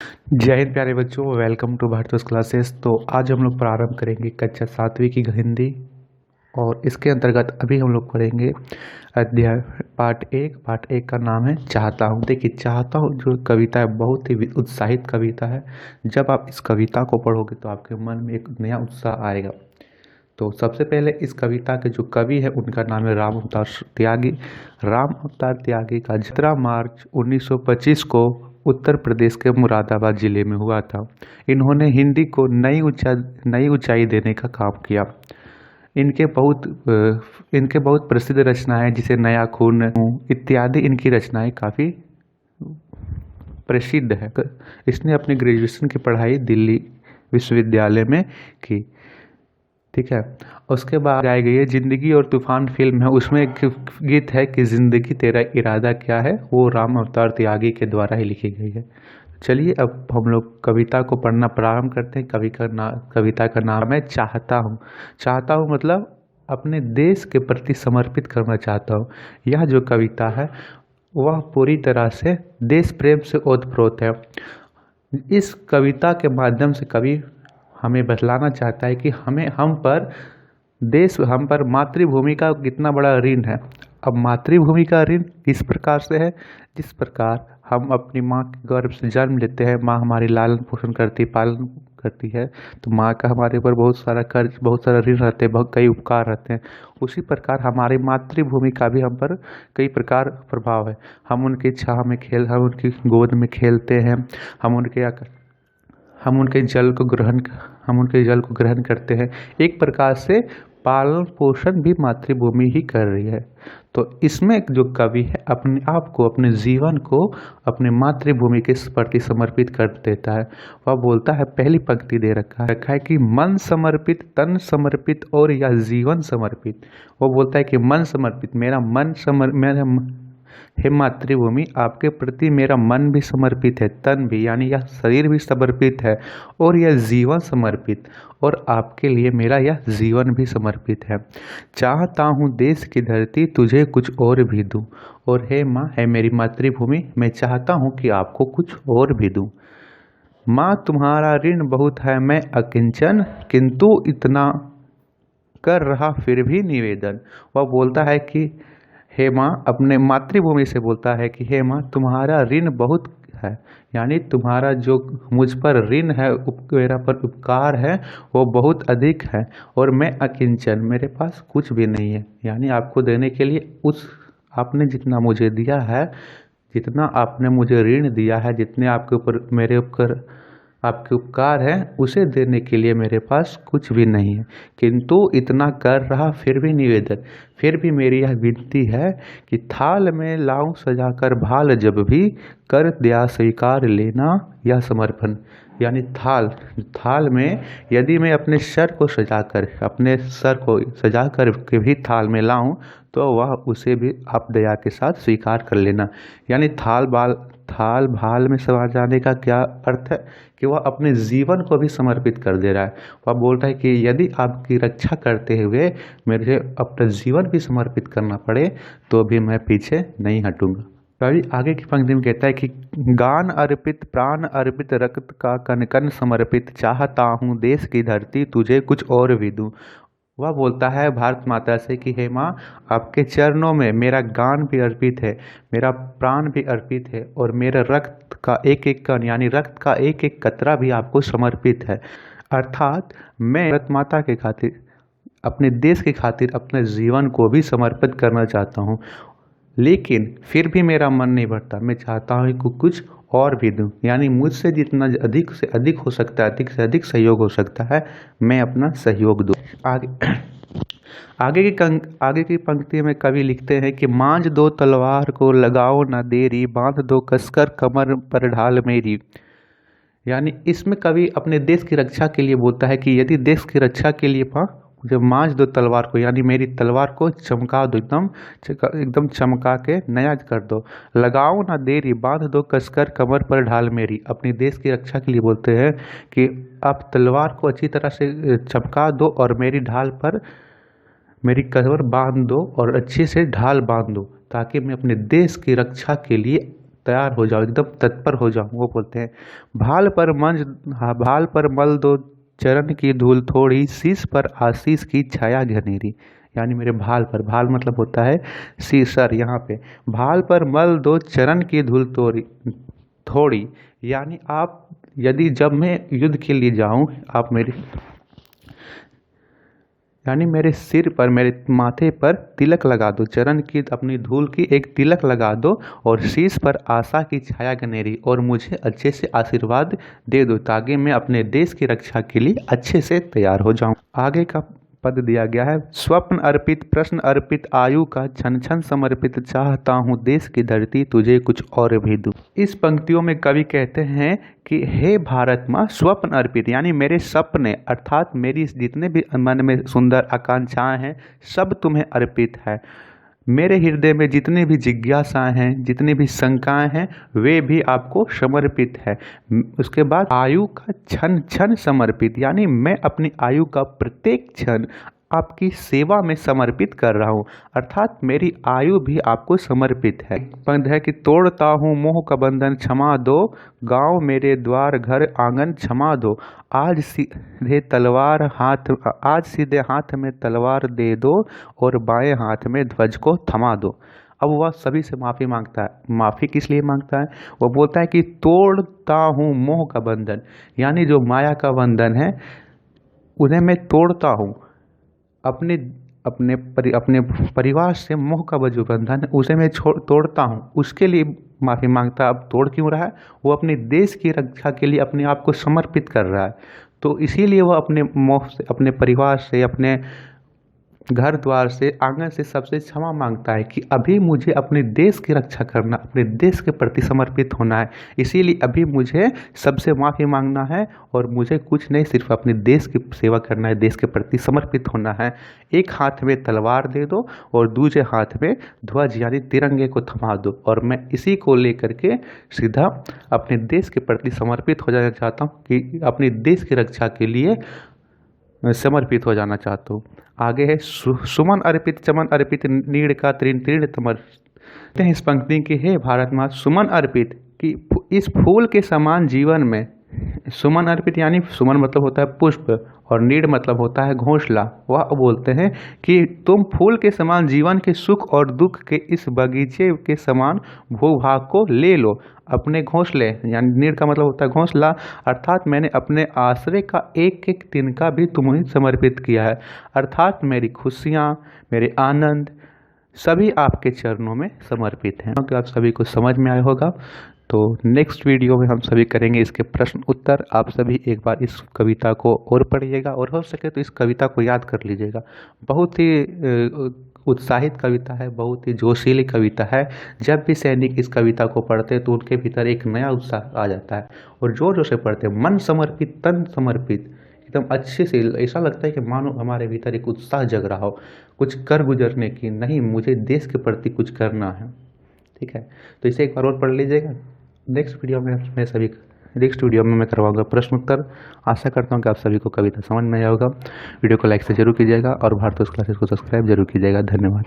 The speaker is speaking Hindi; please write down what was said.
जय हिंद प्यारे बच्चों, वेलकम टू भारतोस क्लासेस। तो आज हम लोग प्रारंभ करेंगे कक्षा 7वीं की हिंदी। और इसके अंतर्गत अभी हम लोग पढ़ेंगे अध्याय पार्ट 1 का नाम है चाहता हूँ। देखिए, चाहता हूँ जो कविता है बहुत ही उत्साहित कविता है। जब आप इस कविता को पढ़ोगे तो आपके मन में एक नया उत्साह आएगा। तो सबसे पहले इस कविता के जो कवि है उनका नाम है राम अवतार त्यागी। राम अवतार त्यागी का 17 मार्च 1925 को उत्तर प्रदेश के मुरादाबाद जिले में हुआ था। इन्होंने हिंदी को नई ऊंचाई देने का काम किया। इनके बहुत प्रसिद्ध रचनाएं जिसे नया खून इत्यादि इनकी रचनाएं काफ़ी प्रसिद्ध है। इसने अपनी ग्रेजुएशन की पढ़ाई दिल्ली विश्वविद्यालय में की। ठीक है। उसके बाद गाई गई है जिंदगी और तूफान फिल्म है, उसमें एक गीत है कि जिंदगी तेरा इरादा क्या है, वो राम अवतार त्यागी के द्वारा ही लिखी गई है। चलिए अब हम लोग कविता को पढ़ना प्रारंभ करते हैं। कविता का नाम है चाहता हूँ। चाहता हूँ मतलब अपने देश के प्रति समर्पित करना चाहता हूँ। यह जो कविता है वह पूरी तरह से देश प्रेम से ओतप्रोत है। इस कविता के माध्यम से कवि हमें बतलाना चाहता है कि हम पर मातृभूमि का कितना बड़ा ऋण है। अब मातृभूमि का ऋण किस प्रकार से है? जिस प्रकार हम अपनी माँ के गर्भ से जन्म लेते हैं, माँ हमारी लालन पोषण करती पालन करती है, तो माँ का हमारे ऊपर बहुत सारा कर्ज, बहुत सारा ऋण रहते हैं, बहुत कई उपकार रहते हैं। उसी प्रकार हमारी मातृभूमि का भी हम पर कई प्रकार प्रभाव है। हम उनकी छाह में हम उनकी गोद में खेलते हैं, हम उनके जल को ग्रहण करते हैं। एक प्रकार से पालन पोषण भी मातृभूमि ही कर रही है। तो इसमें जो कवि है अपने आप को, अपने जीवन को अपने मातृभूमि के प्रति समर्पित कर देता है। वह बोलता है, पहली पंक्ति दे रखा है कि मन समर्पित, तन समर्पित और या जीवन समर्पित। वो बोलता है कि मन समर्पित, हे मातृभूमि, आपके प्रति मेरा मन भी समर्पित है, तन भी यानी यह शरीर भी समर्पित है, और यह जीवन समर्पित, और आपके लिए मेरा यह जीवन भी समर्पित है। चाहता हूँ देश की धरती तुझे कुछ और भी दूँ, और हे माँ, है मेरी मातृभूमि, मैं चाहता हूँ कि आपको कुछ और भी दूँ। माँ तुम्हारा ऋण बहुत है, मैं अकिंचन, किंतु इतना कर रहा फिर भी निवेदन। वह बोलता है कि हे माँ, अपने मातृभूमि से बोलता है कि हे माँ, तुम्हारा ऋण बहुत है, यानी तुम्हारा जो मुझ पर ऋण है, मेरा पर उपकार है, वो बहुत अधिक है, और मैं अकिंचन, मेरे पास कुछ भी नहीं है। यानी आपको देने के लिए आपने जितना मुझे दिया है, जितना आपने मुझे ऋण दिया है, जितने आपके ऊपर मेरे ऊपर आपके उपकार हैं, उसे देने के लिए मेरे पास कुछ भी नहीं है, किंतु इतना कर रहा फिर भी निवेदन। फिर भी मेरी यह विनती है कि थाल में लाऊं सजाकर भाल, जब भी कर दिया स्वीकार लेना यह समर्पण। यानी थाल में यदि मैं अपने सर को सजा कर के भी थाल में लाऊं, तो वह उसे भी आप दया के साथ स्वीकार कर लेना। यानी थाल भाल में समा जाने का क्या अर्थ है? कि वह अपने जीवन को भी समर्पित कर दे रहा है। वह बोल रहा है कि यदि आपकी रक्षा करते हुए मुझे अपना जीवन भी समर्पित करना पड़े तो भी मैं पीछे नहीं हटूंगा। कवि आगे की पंक्ति में कहता है कि गान अर्पित, प्राण अर्पित, रक्त का कण कण समर्पित, चाहता हूँ देश की धरती तुझे कुछ और भी दूँ। वह बोलता है भारत माता से कि हे माँ, आपके चरणों में मेरा गान भी अर्पित है, मेरा प्राण भी अर्पित है, और मेरा रक्त का एक एक कण यानी रक्त का एक एक कतरा भी आपको समर्पित है। अर्थात मैं भारत माता के खातिर, अपने देश के खातिर अपने जीवन को भी समर्पित करना चाहता हूँ। लेकिन फिर भी मेरा मन नहीं भरता, मैं चाहता हूँ कि कुछ और भी दूँ। यानी मुझसे जितना अधिक से अधिक हो सकता है, अधिक से अधिक सहयोग हो सकता है, मैं अपना सहयोग दूँ। आगे की पंक्ति में कवि लिखते हैं कि मांझ दो तलवार को, लगाओ ना देरी, बांध दो कसकर कमर पर ढाल मेरी। यानी इसमें कवि अपने देश की रक्षा के लिए बोलता है कि यदि देश की रक्षा के लिए जब मांझ दो तलवार को, यानी मेरी तलवार को चमका दो, एकदम चमका के नया कर दो। लगाओ ना देरी, बांध दो कसकर कमर पर ढाल मेरी। अपनी देश की रक्षा के लिए बोलते हैं कि आप तलवार को अच्छी तरह से चमका दो और मेरी ढाल पर मेरी कमर बांध दो और अच्छे से ढाल बांध दो, ताकि मैं अपने देश की रक्षा के लिए तैयार हो जाओ, एकदम तत्पर हो जाओ। वो बोलते हैं भाल पर मल दो चरण की धूल थोड़ी, शीश पर आशीष की छाया घनेरी। यानी मेरे भाल मतलब होता है सर, यहाँ पे भाल पर मल दो चरण की धूल थोड़ी, यानी आप यदि जब मैं युद्ध के लिए जाऊं, आप मेरे सिर पर, मेरे माथे पर तिलक लगा दो, चरण की अपनी धूल की एक तिलक लगा दो, और शीश पर आशा की छाया गनेरी, और मुझे अच्छे से आशीर्वाद दे दो ताकि मैं अपने देश की रक्षा के लिए अच्छे से तैयार हो जाऊं। आगे का पद दिया गया है, स्वप्न अर्पित प्रश्न अर्पित आयु का छन छन समर्पित, चाहता हूँ देश की धरती तुझे कुछ और भी दूं। इस पंक्तियों में कवि कहते हैं कि हे भारत माँ, स्वप्न अर्पित यानी मेरे सपने, अर्थात मेरी जितने भी मन में सुंदर आकांक्षाएं हैं सब तुम्हें अर्पित है। मेरे हृदय में जितनी भी जिज्ञासाएं हैं, जितनी भी शंकाएं हैं, वे भी आपको समर्पित है। उसके बाद आयु का क्षण क्षण समर्पित, यानी मैं अपनी आयु का प्रत्येक क्षण आपकी सेवा में समर्पित कर रहा हूँ, अर्थात मेरी आयु भी आपको समर्पित है। पद है कि तोड़ता हूँ मोह का बंधन क्षमा दो, गांव मेरे द्वार घर आंगन क्षमा दो, आज सीधे हाथ में तलवार दे दो, और बाएं हाथ में ध्वज को थमा दो। अब वह सभी से माफ़ी मांगता है। माफ़ी किस लिए मांगता है? वो बोलता है कि तोड़ता हूँ मोह का बंधन, यानी जो माया का बंधन है उन्हें मैं तोड़ता हूँ। अपने परिवार से मोह का जो बंधन है उसे मैं तोड़ता हूँ, उसके लिए माफ़ी मांगता है। अब तोड़ क्यों रहा है? वो अपने देश की रक्षा के लिए अपने आप को समर्पित कर रहा है, तो इसीलिए वह अपने मोह से, अपने परिवार से, अपने घर द्वार से, आंगन से सबसे क्षमा मांगता है कि अभी मुझे अपने देश की रक्षा करना, अपने देश के प्रति समर्पित होना है, इसीलिए अभी मुझे सबसे माफ़ी मांगना है, और मुझे कुछ नहीं, सिर्फ अपने देश की सेवा करना है, देश के प्रति समर्पित होना है। एक हाथ में तलवार दे दो और दूसरे हाथ में ध्वज यानी तिरंगे को थमा दो, और मैं इसी को लेकर के सीधा अपने देश के प्रति समर्पित हो जाना चाहता हूँ, कि अपने देश की रक्षा के लिए समर्पित हो जाना चाहता हूँ। आगे है सुमन अर्पित चमन अर्पित, नीड़ का तृण तृण तमर। इस पंक्ति की है भारत माँ सुमन अर्पित, कि इस फूल के समान जीवन में, सुमन अर्पित यानी सुमन मतलब होता है पुष्प, और नीड़ मतलब होता है घोंसला। वह बोलते हैं कि तुम फूल के समान जीवन के सुख और दुख के इस बगीचे के समान भूभाग को ले लो अपने घोंसले, यानी नीड़ का मतलब होता है घोंसला, अर्थात मैंने अपने आश्रय का एक एक तिनका भी तुम्हें समर्पित किया है, अर्थात मेरी खुशियाँ, मेरे आनंद सभी आपके चरणों में समर्पित हैं। क्योंकि आप सभी को समझ में आया होगा, तो नेक्स्ट वीडियो में हम सभी करेंगे इसके प्रश्न उत्तर। आप सभी एक बार इस कविता को और पढ़िएगा, और हो सके तो इस कविता को याद कर लीजिएगा। बहुत ही उत्साहित कविता है, बहुत ही जोशीली कविता है। जब भी सैनिक इस कविता को पढ़ते हैं तो उनके भीतर एक नया उत्साह आ जाता है, और जोर से पढ़ते हैं, मन समर्पित तन समर्पित, एकदम अच्छे से, ऐसा लगता है कि मानो हमारे भीतर एक उत्साह जग रहा हो कुछ कर गुजरने की, नहीं मुझे देश के प्रति कुछ करना है। ठीक है, तो इसे एक बार और पढ़ लीजिएगा। नेक्स्ट वीडियो में मैं करवाऊंगा प्रश्न उत्तर। आशा करता हूँ कि आप सभी को कविता समझ में आया होगा। वीडियो को लाइक से जरूर कीजिएगा, और भारतोष क्लासेस को सब्सक्राइब जरूर कीजिएगा। धन्यवाद।